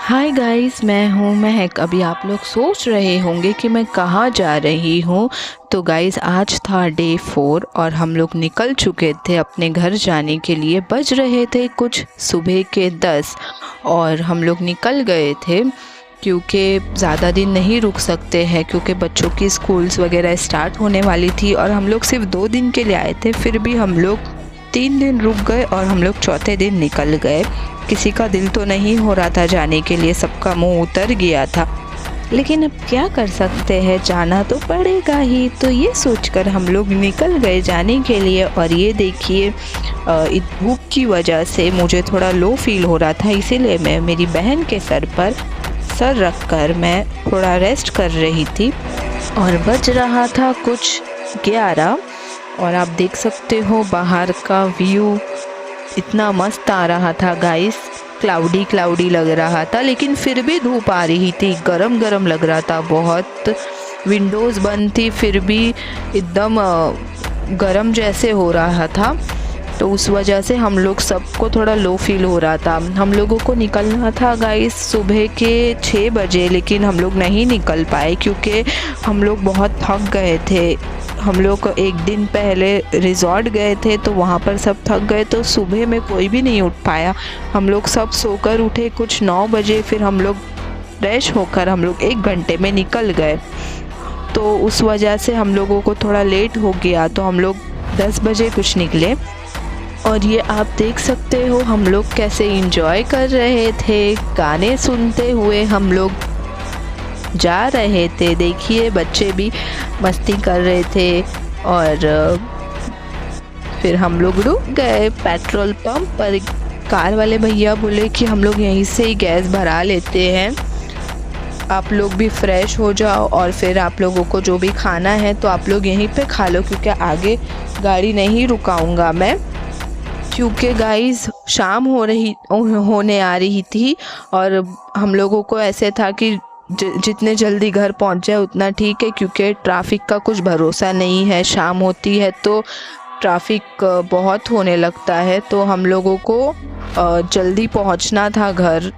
Hi guys, मैं हूँ महक। अभी आप लोग सोच रहे होंगे कि मैं कहाँ जा रही हूँ। तो गाइस, आज था डे 4 और हम लोग निकल चुके थे अपने घर जाने के लिए। बज रहे थे कुछ सुबह के 10 और हम लोग निकल गए थे क्योंकि ज़्यादा दिन नहीं रुक सकते हैं, क्योंकि बच्चों की स्कूल्स वगैरह स्टार्ट होने वाली थी और हम लोग सिर्फ 2 दिन के लिए आए थे। फिर भी हम लोग 3 दिन रुक गए और हम लोग चौथे दिन निकल गए। किसी का दिल तो नहीं हो रहा था जाने के लिए, सबका मुंह उतर गया था, लेकिन अब क्या कर सकते हैं, जाना तो पड़ेगा ही। तो ये सोचकर हम लोग निकल गए जाने के लिए। और ये देखिए, इस धूप की वजह से मुझे थोड़ा लो फील हो रहा था, इसीलिए मैं मेरी बहन के सर पर सर रखकर मैं थोड़ा रेस्ट कर रही थी। और बज रहा था कुछ 11 और आप देख सकते हो बाहर का व्यू इतना मस्त आ रहा था गाइस। क्लाउडी क्लाउडी लग रहा था, लेकिन फिर भी धूप आ रही थी, गरम गरम लग रहा था बहुत। विंडोज़ बंद थी फिर भी एकदम गरम जैसे हो रहा था। तो उस वजह से हम लोग सबको थोड़ा लो फील हो रहा था। हम लोगों को निकलना था गाइस सुबह के 6 बजे, लेकिन हम लोग नहीं निकल पाए क्योंकि हम लोग बहुत थक गए थे। हम लोग एक दिन पहले रिजॉर्ट गए थे तो वहाँ पर सब थक गए, तो सुबह में कोई भी नहीं उठ पाया। हम लोग सब सोकर उठे कुछ 9 बजे, फिर हम लोग फ्रेश होकर हम लोग 1 घंटे में निकल गए। तो उस वजह से हम लोगों को थोड़ा लेट हो गया, तो हम लोग 10 बजे कुछ निकले। और ये आप देख सकते हो हम लोग कैसे एंजॉय कर रहे थे, गाने सुनते हुए हम लोग जा रहे थे। देखिए बच्चे भी मस्ती कर रहे थे। और फिर हम लोग रुक गए पेट्रोल पंप पर। कार वाले भैया बोले कि हम लोग यहीं से ही गैस भरा लेते हैं, आप लोग भी फ्रेश हो जाओ और फिर आप लोगों को जो भी खाना है तो आप लोग यहीं पे खा लो, क्योंकि आगे गाड़ी नहीं रुकाऊंगा मैं। क्योंकि गाइस शाम होने आ रही थी और हम लोगों को ऐसे था कि जितने जल्दी घर पहुंच जाए उतना ठीक है, क्योंकि ट्रैफिक का कुछ भरोसा नहीं है। शाम होती है तो ट्रैफिक बहुत होने लगता है, तो हम लोगों को जल्दी पहुंचना था घर।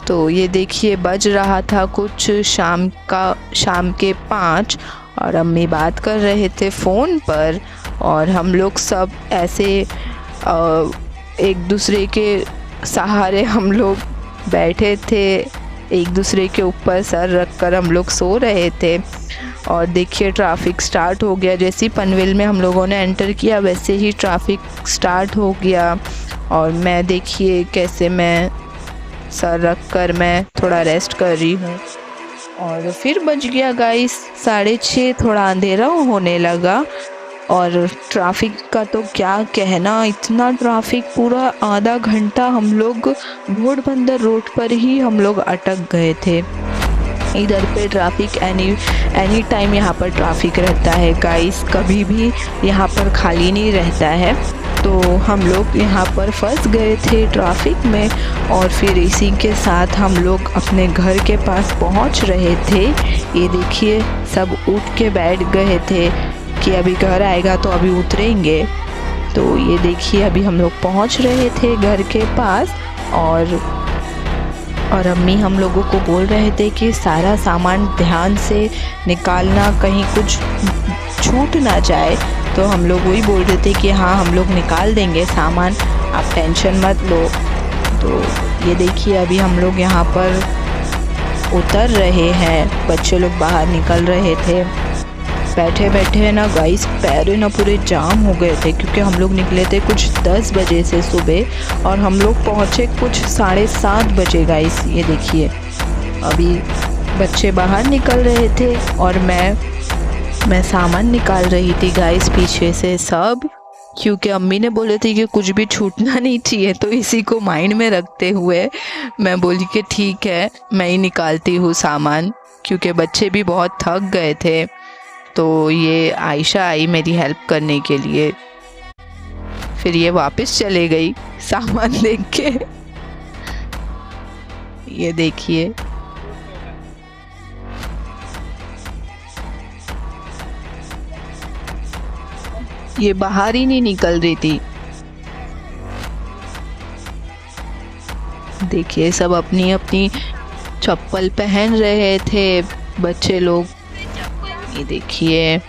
तो ये देखिए बज रहा था कुछ शाम के 5 और अम्मी बात कर रहे थे फ़ोन पर और हम लोग सब ऐसे एक दूसरे के सहारे हम लोग बैठे थे, एक दूसरे के ऊपर सर रखकर हम लोग सो रहे थे। और देखिए ट्रैफिक स्टार्ट हो गया, जैसे ही पनवेल में हम लोगों ने एंटर किया वैसे ही ट्रैफिक स्टार्ट हो गया। और मैं देखिए कैसे मैं सर रखकर मैं थोड़ा रेस्ट कर रही हूँ। और फिर बज गया गाइस 6:30, थोड़ा अंधेरा होने लगा। और ट्रैफिक का तो क्या कहना, इतना ट्रैफिक, पूरा आधा घंटा हम लोग घोड़बंदर रोड पर ही हम लोग अटक गए थे। इधर पे ट्रैफिक एनी टाइम यहाँ पर ट्रैफिक रहता है गाइस, कभी भी यहाँ पर खाली नहीं रहता है। तो हम लोग यहाँ पर फंस गए थे ट्रैफिक में और फिर इसी के साथ हम लोग अपने घर के पास पहुँच रहे थे। ये देखिए सब उठ के बैठ गए थे कि अभी घर आएगा तो अभी उतरेंगे। तो ये देखिए अभी हम लोग पहुंच रहे थे घर के पास। और अम्मी हम लोगों को बोल रहे थे कि सारा सामान ध्यान से निकालना, कहीं कुछ छूट ना जाए। तो हम लोग वही बोल रहे थे कि हाँ हम लोग निकाल देंगे सामान, आप टेंशन मत लो। तो ये देखिए अभी हम लोग यहाँ पर उतर रहे हैं, बच्चे लोग बाहर निकल रहे थे। बैठे बैठे ना गाइस पैर ना पूरे जाम हो गए थे, क्योंकि हम लोग निकले थे कुछ 10 बजे से सुबह और हम लोग पहुँचे कुछ 7:30 बजे गाइस। ये देखिए अभी बच्चे बाहर निकल रहे थे और मैं सामान निकाल रही थी गाइस पीछे से सब, क्योंकि अम्मी ने बोले थे कि कुछ भी छूटना नहीं चाहिए। तो इसी को माइंड में रखते हुए मैं बोली कि ठीक है मैं ही निकालती हूँ सामान, क्योंकि बच्चे भी बहुत थक गए थे। तो ये आयशा आई मेरी हेल्प करने के लिए, फिर ये वापस चले गई सामान देख के। ये देखिए ये बाहर ही नहीं निकल रही थी। देखिए सब अपनी अपनी चप्पल पहन रहे थे बच्चे लोग, ये देखिए।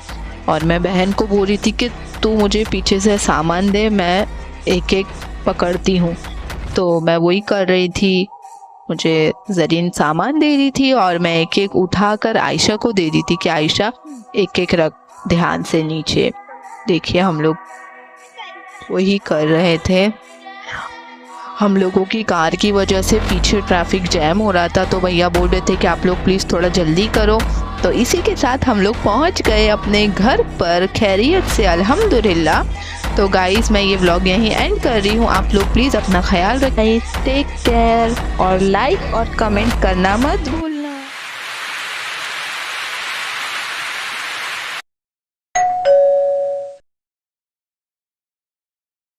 और मैं बहन को बोल रही थी कि तू मुझे पीछे से सामान दे, मैं एक एक पकड़ती हूँ। तो मैं वही कर रही थी, मुझे ज़रीन सामान दे रही थी और मैं एक एक उठाकर आयशा को दे रही थी कि आयशा एक एक रख ध्यान से नीचे। देखिए हम लोग वही कर रहे थे। हम लोगों की कार की वजह से पीछे ट्रैफिक जैम हो रहा था, तो भैया बोल रहे थे कि आप लोग प्लीज़ थोड़ा जल्दी करो। तो इसी के साथ हम लोग पहुंच गए अपने घर पर खैरियत से, अल्हम्दुलिल्लाह। तो गाइस मैं ये व्लॉग यहीं एंड कर रही हूँ। आप लोग प्लीज़ अपना ख्याल रखें, टेक केयर और लाइक और कमेंट करना मत भूलिए।